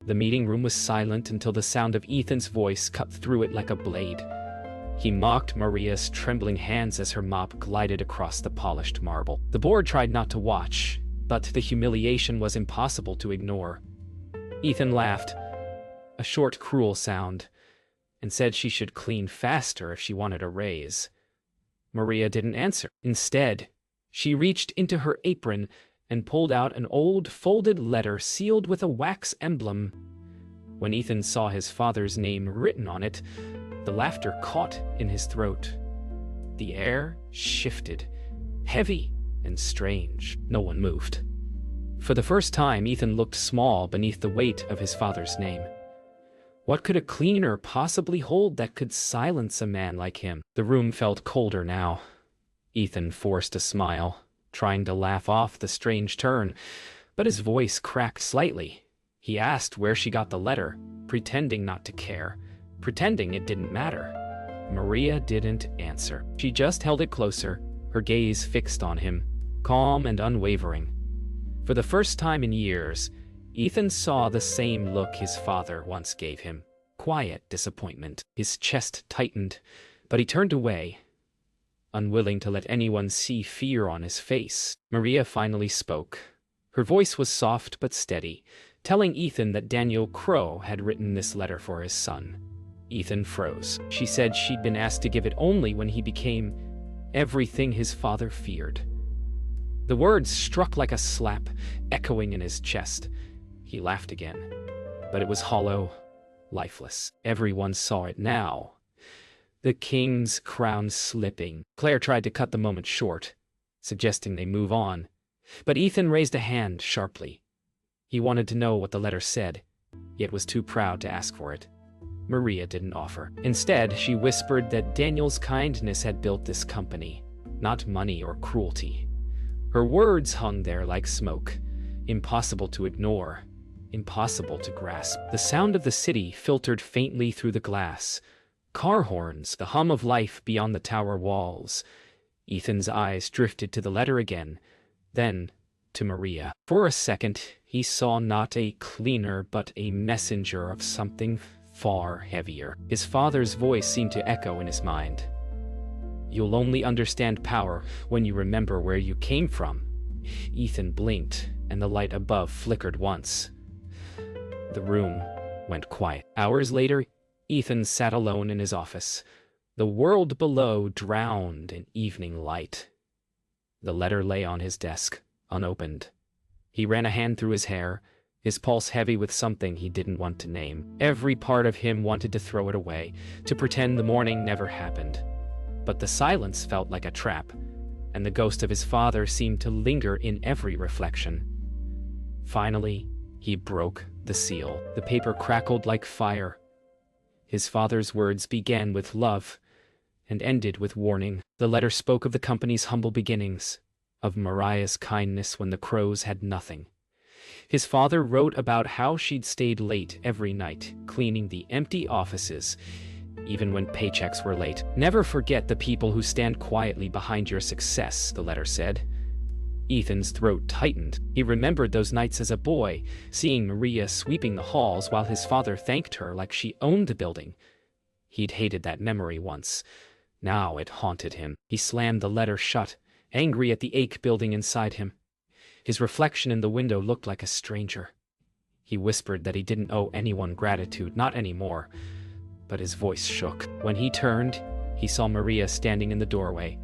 The meeting room was silent until the sound of Ethan's voice cut through it like a blade. He mocked Maria's trembling hands as her mop glided across the polished marble. The board tried not to watch, but the humiliation was impossible to ignore. Ethan laughed, a short, cruel sound, and said she should clean faster if she wanted a raise. Maria didn't answer. Instead, she reached into her apron and pulled out an old folded letter sealed with a wax emblem. When Ethan saw his father's name written on it, the laughter caught in his throat. The air shifted, heavy and strange. No one moved. For the first time, Ethan looked small beneath the weight of his father's name. What could a cleaner possibly hold that could silence a man like him? The room felt colder now. Ethan forced a smile, trying to laugh off the strange turn, but his voice cracked slightly. He asked where she got the letter, pretending not to care, pretending it didn't matter. Maria didn't answer. She just held it closer, her gaze fixed on him, calm and unwavering. For the first time in years, Ethan saw the same look his father once gave him, quiet disappointment. His chest tightened, but he turned away, unwilling to let anyone see fear on his face. Maria finally spoke. Her voice was soft but steady, telling Ethan that Daniel Crow had written this letter for his son. Ethan froze. She said she'd been asked to give it only when he became everything his father feared. The words struck like a slap, echoing in his chest. He laughed again, but it was hollow, lifeless. Everyone saw it now. The king's crown slipping. Claire tried to cut the moment short, suggesting they move on, but Ethan raised a hand sharply. He wanted to know what the letter said, yet was too proud to ask for it. Maria didn't offer. Instead, she whispered that Daniel's kindness had built this company, not money or cruelty. Her words hung there like smoke, impossible to ignore, impossible to grasp. The sound of the city filtered faintly through the glass. Car horns, the hum of life beyond the tower walls. Ethan's eyes drifted to the letter again, then to Maria. For a second, he saw not a cleaner but a messenger of something far heavier. His father's voice seemed to echo in his mind. You'll only understand power when you remember where you came from. Ethan blinked, and the light above flickered once. The room went quiet. Hours later, Ethan sat alone in his office. The world below drowned in evening light. The letter lay on his desk, unopened. He ran a hand through his hair, his pulse heavy with something he didn't want to name. Every part of him wanted to throw it away, to pretend the morning never happened. But the silence felt like a trap, and the ghost of his father seemed to linger in every reflection. Finally, he broke the seal. The paper crackled like fire. His father's words began with love and ended with warning. The letter spoke of the company's humble beginnings, of Mariah's kindness when the Crows had nothing. His father wrote about how she'd stayed late every night, cleaning the empty offices, even when paychecks were late. Never forget the people who stand quietly behind your success, the letter said. Ethan's throat tightened. He remembered those nights as a boy, seeing Maria sweeping the halls while his father thanked her like she owned the building. He'd hated that memory once. Now it haunted him. He slammed the letter shut, angry at the ache building inside him. His reflection in the window looked like a stranger. He whispered that he didn't owe anyone gratitude, not anymore. But his voice shook. When he turned, he saw Maria standing in the doorway,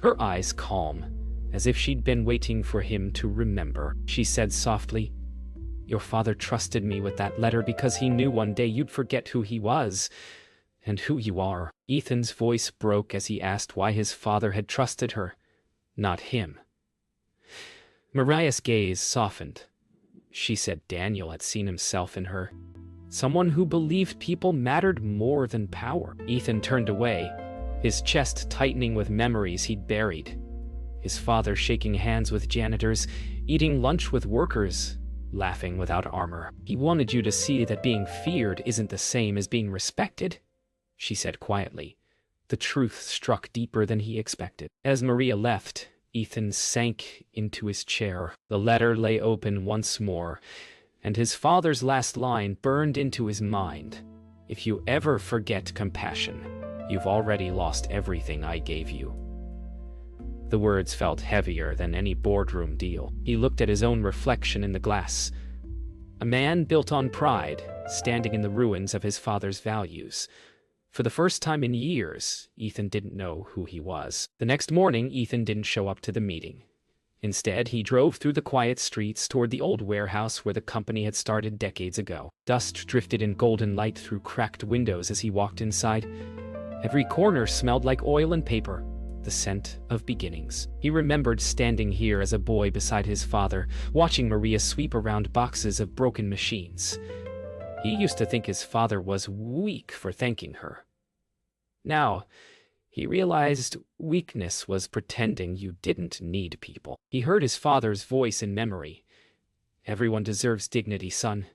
her eyes calm, as if she'd been waiting for him to remember. She said softly, "Your father trusted me with that letter because he knew one day you'd forget who he was, and who you are." Ethan's voice broke as he asked why his father had trusted her, not him. Mariah's gaze softened. She said Daniel had seen himself in her. Someone who believed people mattered more than power. Ethan turned away, his chest tightening with memories he'd buried. His father shaking hands with janitors, eating lunch with workers, laughing without armor. "He wanted you to see that being feared isn't the same as being respected," she said quietly. The truth struck deeper than he expected. As Maria left, Ethan sank into his chair. The letter lay open once more, And his father's last line burned into his mind. If you ever forget compassion, you've already lost everything I gave you. The words felt heavier than any boardroom deal. He looked at his own reflection in the glass. A man built on pride, standing in the ruins of his father's values. For the first time in years, Ethan didn't know who he was. The next morning, Ethan didn't show up to the meeting. Instead, he drove through the quiet streets toward the old warehouse where the company had started decades ago. Dust drifted in golden light through cracked windows as he walked inside. Every corner smelled like oil and paper, the scent of beginnings. He remembered standing here as a boy beside his father, watching Maria sweep around boxes of broken machines. He used to think his father was weak for thanking her. Now, he realized weakness was pretending you didn't need people. He heard his father's voice in memory. Everyone deserves dignity, son.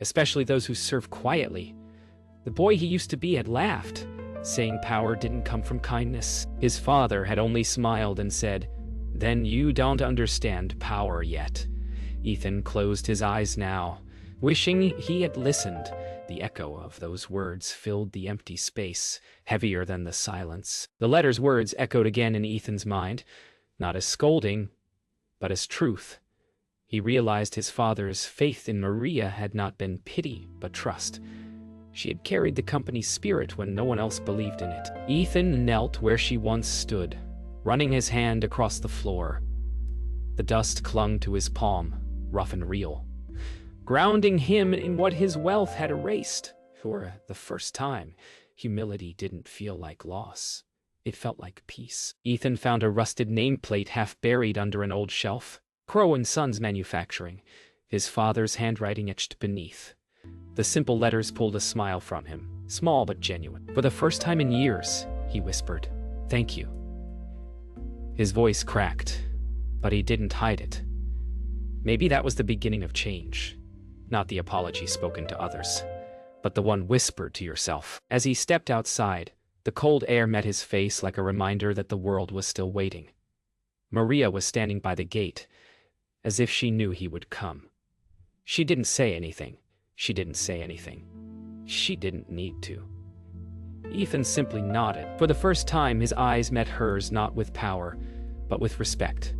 Especially those who serve quietly. The boy he used to be had laughed, saying power didn't come from kindness. His father had only smiled and said, "Then you don't understand power yet." Ethan closed his eyes now, wishing he had listened. The echo of those words filled the empty space, heavier than the silence. The letter's words echoed again in Ethan's mind, not as scolding, but as truth. He realized his father's faith in Maria had not been pity, but trust. She had carried the company's spirit when no one else believed in it. Ethan knelt where she once stood, running his hand across the floor. The dust clung to his palm, rough and real, grounding him in what his wealth had erased. For the first time, humility didn't feel like loss. It felt like peace. Ethan found a rusted nameplate half buried under an old shelf. Crow & Sons Manufacturing, his father's handwriting etched beneath. The simple letters pulled a smile from him, small but genuine. "For the first time in years," he whispered, "thank you." His voice cracked, but he didn't hide it. Maybe that was the beginning of change. Not the apology spoken to others, but the one whispered to yourself. As he stepped outside, the cold air met his face like a reminder that the world was still waiting. Maria was standing by the gate, as if she knew he would come. She didn't say anything. She didn't say anything. She didn't need to. Ethan simply nodded. For the first time, his eyes met hers not with power, but with respect.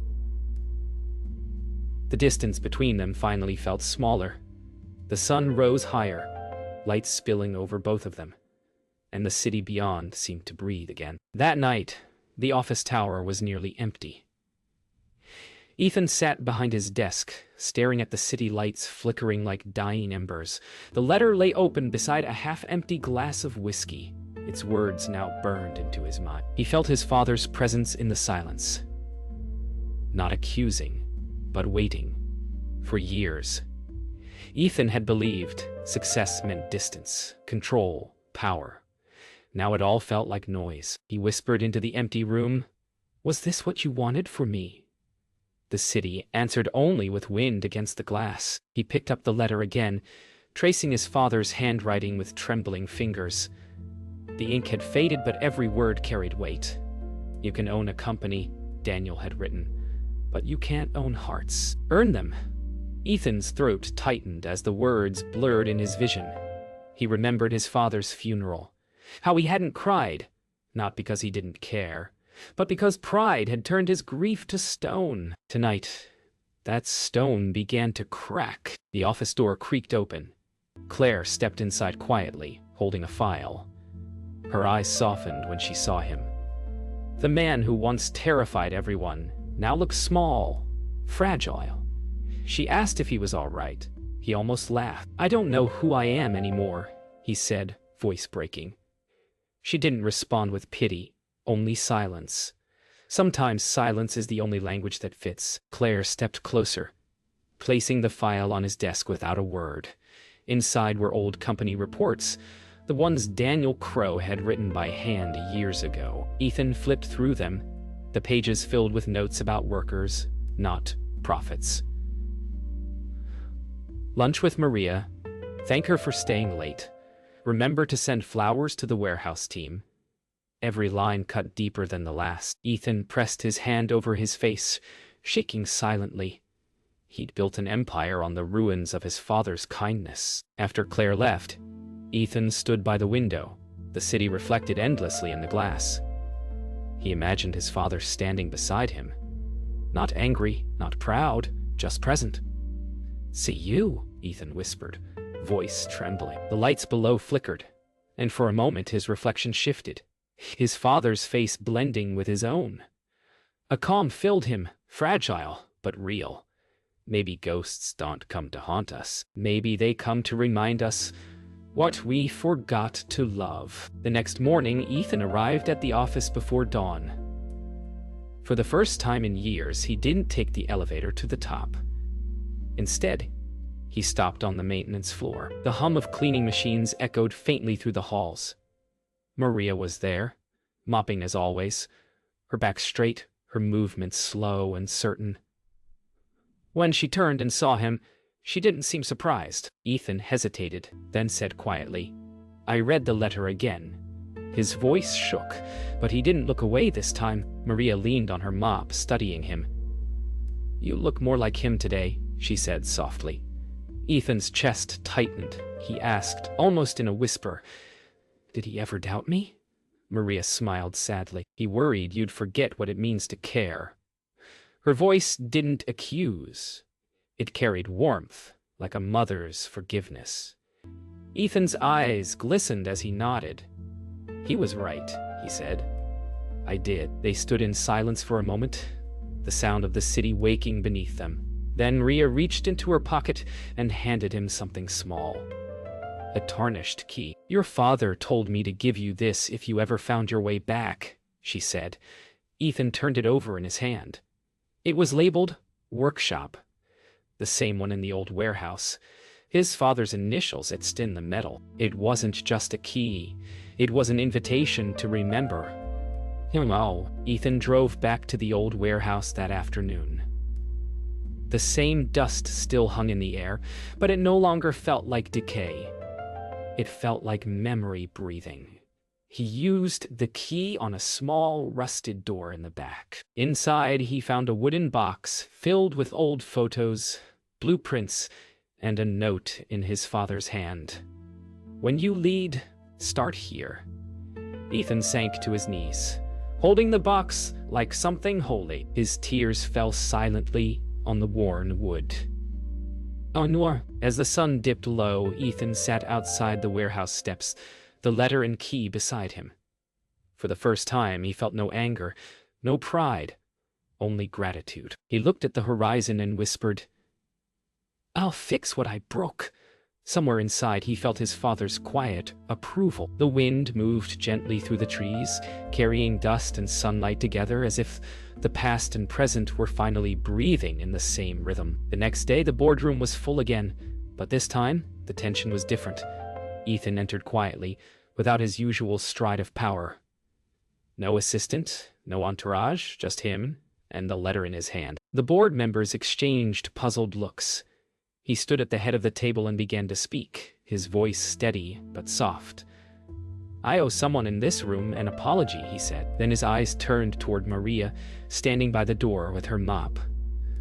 The distance between them finally felt smaller. The sun rose higher, light spilling over both of them, and the city beyond seemed to breathe again. That night, the office tower was nearly empty. Ethan sat behind his desk, staring at the city lights flickering like dying embers. The letter lay open beside a half-empty glass of whiskey, its words now burned into his mind. He felt his father's presence in the silence. Not accusing, but waiting. For years, Ethan had believed success meant distance, control, power. Now it all felt like noise. He whispered into the empty room, "Was this what you wanted for me?" The city answered only with wind against the glass. He picked up the letter again, tracing his father's handwriting with trembling fingers. The ink had faded, but every word carried weight. "You can own a company," Daniel had written, "but you can't own hearts. Earn them." Ethan's throat tightened as the words blurred in his vision. He remembered his father's funeral, how he hadn't cried, not because he didn't care, but because pride had turned his grief to stone. Tonight, that stone began to crack. The office door creaked open. Claire stepped inside quietly, holding a file. Her eyes softened when she saw him. The man who once terrified everyone now looked small, fragile. She asked if he was all right. He almost laughed. "I don't know who I am anymore," he said, voice breaking. She didn't respond with pity, only silence. Sometimes silence is the only language that fits. Claire stepped closer, placing the file on his desk without a word. Inside were old company reports, the ones Daniel Crow had written by hand years ago. Ethan flipped through them, the pages filled with notes about workers, not profits. Lunch with Maria. Thank her for staying late. Remember to send flowers to the warehouse team. Every line cut deeper than the last. Ethan pressed his hand over his face, shaking silently. He'd built an empire on the ruins of his father's kindness. After Claire left, Ethan stood by the window. The city reflected endlessly in the glass. He imagined his father standing beside him. Not angry, not proud, just present. "See you," Ethan whispered, voice trembling. The lights below flickered, and for a moment his reflection shifted, his father's face blending with his own. A calm filled him, fragile, but real. Maybe ghosts don't come to haunt us. Maybe they come to remind us what we forgot to love. The next morning, Ethan arrived at the office before dawn. For the first time in years, he didn't take the elevator to the top. Instead, he stopped on the maintenance floor. The hum of cleaning machines echoed faintly through the halls. Maria was there, mopping as always, her back straight, her movements slow and certain. When she turned and saw him, she didn't seem surprised. Ethan hesitated, then said quietly, "I read the letter again." His voice shook, but he didn't look away this time. Maria leaned on her mop, studying him. "You look more like him today," she said softly. Ethan's chest tightened. He asked, almost in a whisper, "Did he ever doubt me?" Maria smiled sadly. "He worried you'd forget what it means to care." Her voice didn't accuse. It carried warmth, like a mother's forgiveness. Ethan's eyes glistened as he nodded. "He was right," he said. "I did." They stood in silence for a moment, the sound of the city waking beneath them. Then Maria reached into her pocket and handed him something small. A tarnished key. "Your father told me to give you this if you ever found your way back," she said. Ethan turned it over in his hand. It was labeled Workshop, the same one in the old warehouse. His father's initials etched in the metal. It wasn't just a key. It was an invitation to remember. Ethan drove back to the old warehouse that afternoon. The same dust still hung in the air, but it no longer felt like decay. It felt like memory breathing. He used the key on a small, rusted door in the back. Inside, he found a wooden box filled with old photos, blueprints, and a note in his father's hand. "When you lead, start here." Ethan sank to his knees, holding the box like something holy. His tears fell silently on the worn wood. As the sun dipped low, Ethan sat outside the warehouse steps, the letter and key beside him. For the first time, he felt no anger, no pride, only gratitude. He looked at the horizon and whispered, "I'll fix what I broke." Somewhere inside, he felt his father's quiet approval. The wind moved gently through the trees, carrying dust and sunlight together as if the past and present were finally breathing in the same rhythm. The next day, the boardroom was full again, but this time, the tension was different. Ethan entered quietly, without his usual stride of power. No assistant, no entourage, just him and the letter in his hand. The board members exchanged puzzled looks. He stood at the head of the table and began to speak, his voice steady but soft. "I owe someone in this room an apology," he said. Then his eyes turned toward Maria, standing by the door with her mop.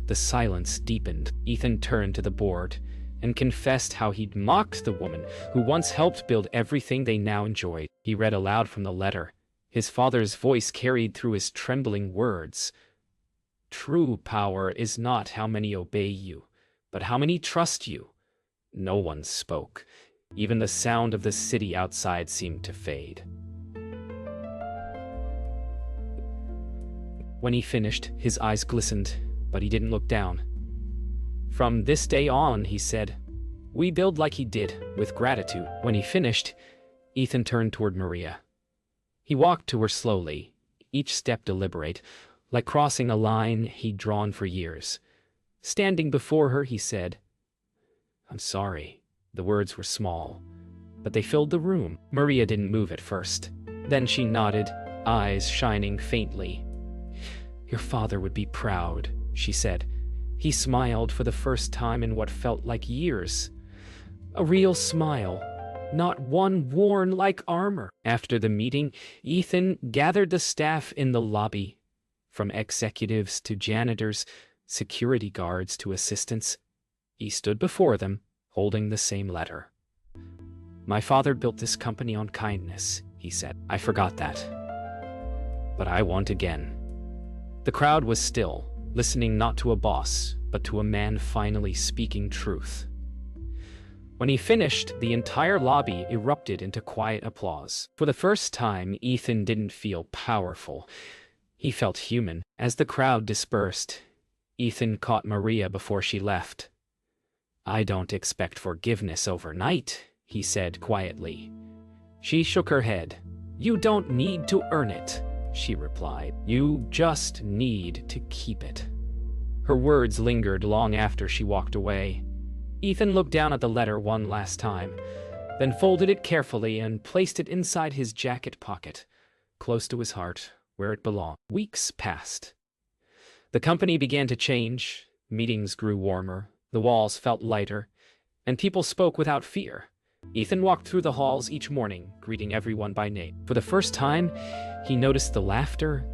The silence deepened. Ethan turned to the board and confessed how he'd mocked the woman who once helped build everything they now enjoyed. He read aloud from the letter. His father's voice carried through his trembling words. "True power is not how many obey you, but how many trust you." No one spoke. Even the sound of the city outside seemed to fade. When he finished, his eyes glistened, but he didn't look down. "From this day on," he said, "we build like he did, with gratitude." When he finished, Ethan turned toward Maria. He walked to her slowly, each step deliberate, like crossing a line he'd drawn for years. Standing before her, he said, "I'm sorry." The words were small, but they filled the room. Maria didn't move at first. Then she nodded, eyes shining faintly. "Your father would be proud," she said. He smiled for the first time in what felt like years. A real smile, not one worn like armor. After the meeting, Ethan gathered the staff in the lobby, from executives to janitors, security guards to assistants. He stood before them, holding the same letter. "My father built this company on kindness," he said. "I forgot that. But I won't again." The crowd was still, listening not to a boss, but to a man finally speaking truth. When he finished, the entire lobby erupted into quiet applause. For the first time, Ethan didn't feel powerful. He felt human. As the crowd dispersed, Ethan caught Maria before she left. "I don't expect forgiveness overnight," he said quietly. She shook her head. "You don't need to earn it," she replied. "You just need to keep it." Her words lingered long after she walked away. Ethan looked down at the letter one last time, then folded it carefully and placed it inside his jacket pocket, close to his heart, where it belonged. Weeks passed. The company began to change, meetings grew warmer, the walls felt lighter, and people spoke without fear. Ethan walked through the halls each morning, greeting everyone by name. For the first time, he noticed the laughter,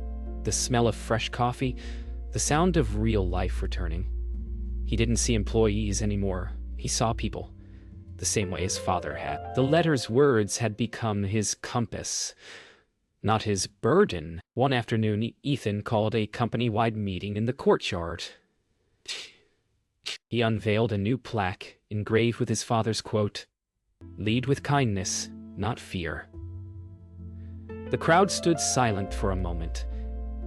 the smell of fresh coffee, the sound of real life returning. He didn't see employees anymore. He saw people, the same way his father had. The letter's words had become his compass, not his burden. One afternoon, Ethan called a company-wide meeting in the courtyard. He unveiled a new plaque, engraved with his father's quote, "Lead with kindness, not fear." The crowd stood silent for a moment,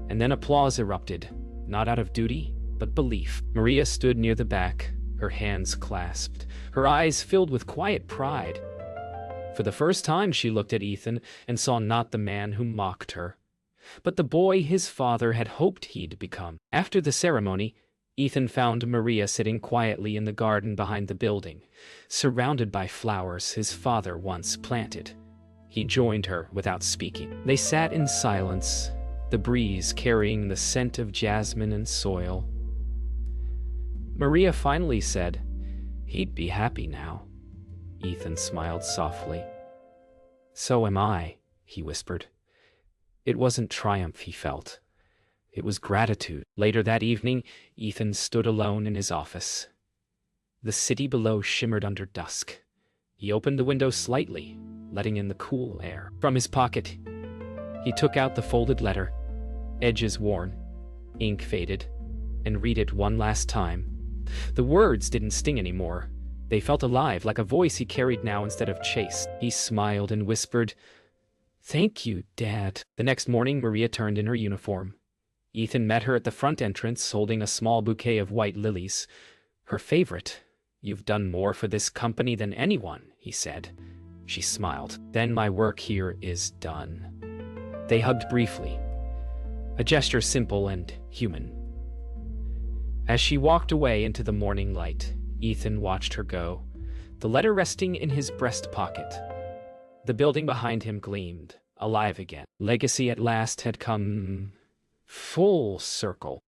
and then applause erupted, not out of duty, but belief. Maria stood near the back, her hands clasped, her eyes filled with quiet pride. For the first time she looked at Ethan and saw not the man who mocked her, but the boy his father had hoped he'd become. After the ceremony, Ethan found Maria sitting quietly in the garden behind the building, surrounded by flowers his father once planted. He joined her without speaking. They sat in silence, the breeze carrying the scent of jasmine and soil. Maria finally said, "He'd be happy now." Ethan smiled softly. "So am I," he whispered. It wasn't triumph he felt. It was gratitude. Later that evening, Ethan stood alone in his office. The city below shimmered under dusk. He opened the window slightly, letting in the cool air. From his pocket, he took out the folded letter, edges worn, ink faded, and read it one last time. The words didn't sting anymore. They felt alive, like a voice he carried now instead of chased. He smiled and whispered, "Thank you, Dad." The next morning, Maria turned in her uniform. Ethan met her at the front entrance, holding a small bouquet of white lilies. Her favorite. "You've done more for this company than anyone," he said. She smiled. "Then my work here is done." They hugged briefly, a gesture simple and human. As she walked away into the morning light, Ethan watched her go, the letter resting in his breast pocket. The building behind him gleamed, alive again. Legacy at last had come full circle.